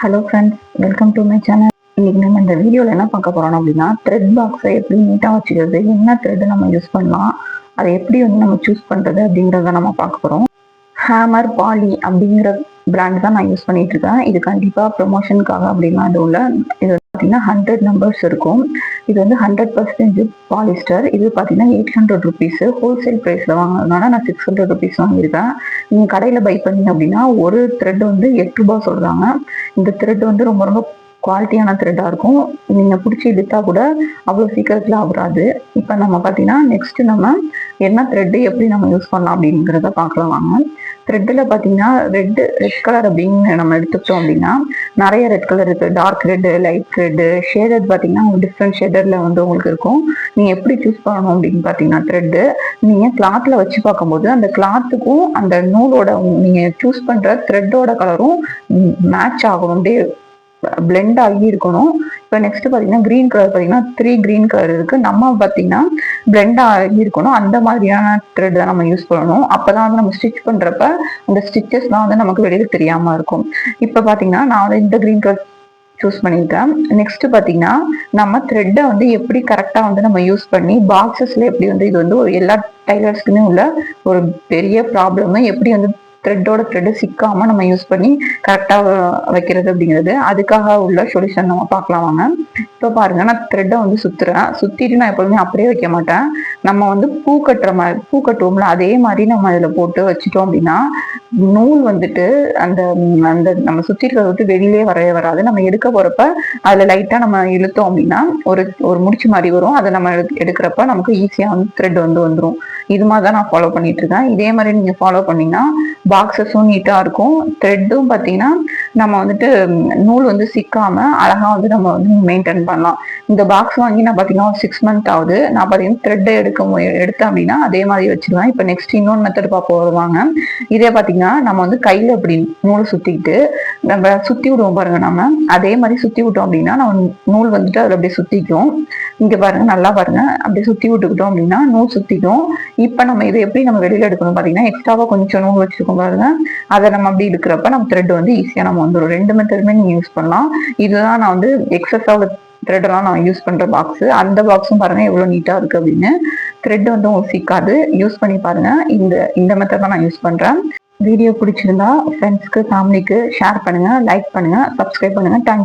Hello friends, welcome to my channel. இன்னைக்கு நம்ம இந்த வீடியோவில் என்ன பார்க்க போகிறோம் அப்படின்னா, த்ரெட் பாக்ஸை எப்படி நீட்டாக வச்சுக்கிறது, என்ன த்ரெட்டு நம்ம யூஸ் பண்ணலாம், அதை எப்படி நம்ம சூஸ் பண்ணுறது அப்படிங்கிறத நம்ம பார்க்க போகிறோம். ஹேமர் பாலி அப்படிங்கிற பிராண்ட் தான் நான் யூஸ் பண்ணிட்டு இருக்கேன். இது கண்டிப்பாக ப்ரொமோஷனுக்காக அப்படின்லாம் இது உள்ள. இது பார்த்தீங்கன்னா 100 நம்பர்ஸ் இருக்கும். இது 100% பாலிஸ்டர். இது பார்த்தீங்கன்னா 800 ருபீஸ். ஹோல்சேல் ப்ரைஸில் வாங்கினதுனால நான் 600 ருபீஸ் வாங்கியிருக்கேன். நீங்கள் கடையில் பை பண்ணீங்க அப்படின்னா ஒரு த்ரெட் 8 ரூபாய் சொல்கிறாங்க. இந்த த்ரெட் ரொம்ப ரொம்ப குவாலிட்டியான த்ரெட்டாக இருக்கும். நீங்கள் பிடிச்சி இழுத்தா கூட அவ்வளோ சீக்கிரத்தில் ஆகுறாது. இப்போ நம்ம பார்த்தீங்கன்னா நெக்ஸ்ட் நம்ம என்ன த்ரெட்டு எப்படி நம்ம யூஸ் பண்ணலாம் அப்படிங்கிறத பார்க்கலாம் வாங்க. த்ரெட்டில் பார்த்தீங்கன்னா ரெட் கலர் அப்படின்னு நம்ம எடுத்துக்கிட்டோம் அப்படின்னா நிறைய ரெட் கலர் இருக்குது. Dark red, light red, shaded பார்த்தீங்கன்னா உங்களுக்கு டிஃப்ரெண்ட் ஷேடரில் உங்களுக்கு இருக்கும். நீங்கள் எப்படி சூஸ் பண்ணணும் அப்படின்னு பார்த்தீங்கன்னா த்ரெட்டு நீங்கள் கிளாத்தில் வச்சு பார்க்கும்போது அந்த கிளாத்துக்கும் அந்த நூலோட நீங்கள் சூஸ் பண்ணுற த்ரெட்டோட கலரும் மேட்ச் ஆகணும், அப்படியே பிளெண்ட் ஆகி இருக்கணும். இப்போ நெக்ஸ்ட் பார்த்தீங்கன்னா க்ரீன் கலர் பார்த்தீங்கன்னா 3 க்ரீன் கலர் இருக்குது. நம்ம பார்த்தீங்கன்னா பிளெண்ட் ஆகி இருக்கணும். அந்த மாதிரியான த்ரெட் தான் நம்ம யூஸ் பண்ணணும். அப்போ தான் நம்ம ஸ்டிச் பண்ணுறப்ப அந்த ஸ்டிச்சஸ்லாம் நமக்கு வெளியில் தெரியாமல் இருக்கும். இப்போ பார்த்தீங்கன்னா நான் இந்த க்ரீன் கலர் சூஸ் பண்ணியிருக்கேன். நெக்ஸ்ட் பார்த்தீங்கன்னா நம்ம த்ரெட்டை எப்படி கரெக்டாக நம்ம யூஸ் பண்ணி பாக்ஸஸில் எப்படி இது ஒரு எல்லா டைலர்ஸ்க்குமே உள்ள ஒரு பெரிய ப்ராப்ளம். எப்படி த்ரெட்டோட த்ரெட்டு சிக்காம நம்ம யூஸ் பண்ணி கரெக்டாக வைக்கிறது அப்படிங்கிறது, அதுக்காக உள்ள சொல்யூஷன் நம்ம பார்க்கலாம் வாங்க. இப்போ பாருங்க, நான் த்ரெட்டை சுற்றிட்டு நான் எப்போதுமே அப்படியே வைக்க மாட்டேன். நம்ம பூ கட்டுற மாதிரி பூ கட்டுவோம்ல, அதே மாதிரி நம்ம அதில் போட்டு வச்சுட்டோம் அப்படின்னா நூல் அந்த அந்த நம்ம சுற்றி இருக்கிறத வெளியிலே வரவே வராது. நம்ம எடுக்க போறப்ப அதில் லைட்டாக நம்ம இழுத்தோம் அப்படின்னா ஒரு முடிச்சு மாதிரி வரும். அதை நம்ம எடுக்கிறப்ப நமக்கு ஈஸியாக த்ரெட் வந்துடும். இது மாதிரி தான் நான் ஃபாலோ பண்ணிட்டு இருக்கேன். இதே மாதிரி நீங்கள் ஃபாலோ பண்ணீங்கன்னா பாக்ஸஸும் நீட்டாக இருக்கும். த்ரெட்டும் பார்த்தீங்கன்னா நம்ம நூல் சிக்காம அழகாக நம்ம மெயின்டைன் பண்ணலாம். இந்த பாக்ஸ் வாங்கி நான் பார்த்தீங்கன்னா 6 மந்த் ஆகுது. நான் பார்த்தீங்கன்னா த்ரெட்டை எடுத்தேன் அப்படின்னா அதே மாதிரி வச்சிருவேன். இப்போ நெக்ஸ்ட் இன்னொன்று மெத்தட் பார்க்க வருவாங்க. இதே பார்த்தீங்கன்னா நம்ம கையில் அப்படி நூல் சுற்றிக்கிட்டு நம்ம சுற்றி விடுவோம் பாருங்க. நம்ம அதே மாதிரி சுற்றி விட்டோம் அப்படின்னா நம்ம நூல் அதில் அப்படியே சுற்றிக்கும். இங்கே பாருங்க, நல்லா பாருங்க, அப்படியே சுற்றி விட்டுக்கிட்டோம் அப்படின்னா நூல் சுற்றிக்கும். இப்போ நம்ம இதை எப்படி நம்ம வெளியில் எடுக்கணும் பார்த்தீங்கன்னா எக்ஸ்ட்ராவாக கொஞ்சம் நூல் வச்சுருக்கோம் பாருங்க. அதை நம்ம அப்படி எடுக்கிறப்ப நம்ம த்ரெட் ஈஸியாக நம்ம வந்துடும். 2 மெத்தடுமே நீங்கள் யூஸ் பண்ணலாம். இதுதான் நான் எக்ஸஸாக த்ரெட்டெல்லாம் நான் யூஸ் பண்ணுற பாக்ஸு. அந்த பாக்ஸும் பாருங்க எவ்வளோ நீட்டாக இருக்குது அப்படின்னு. த்ரெட் உங்களுக்கு சிக்காது. யூஸ் பண்ணி பாருங்க. இந்த மெத்தட் தான் நான் யூஸ் பண்ணுறேன். வீடியோ பிடிச்சிருந்தா ஃப்ரெண்ட்ஸ்க்கு, ஃபேமிலிக்கு ஷேர் பண்ணுங்க, லைக் பண்ணுங்க, சப்ஸ்கிரைப் பண்ணுங்க. தேங்க்யூ.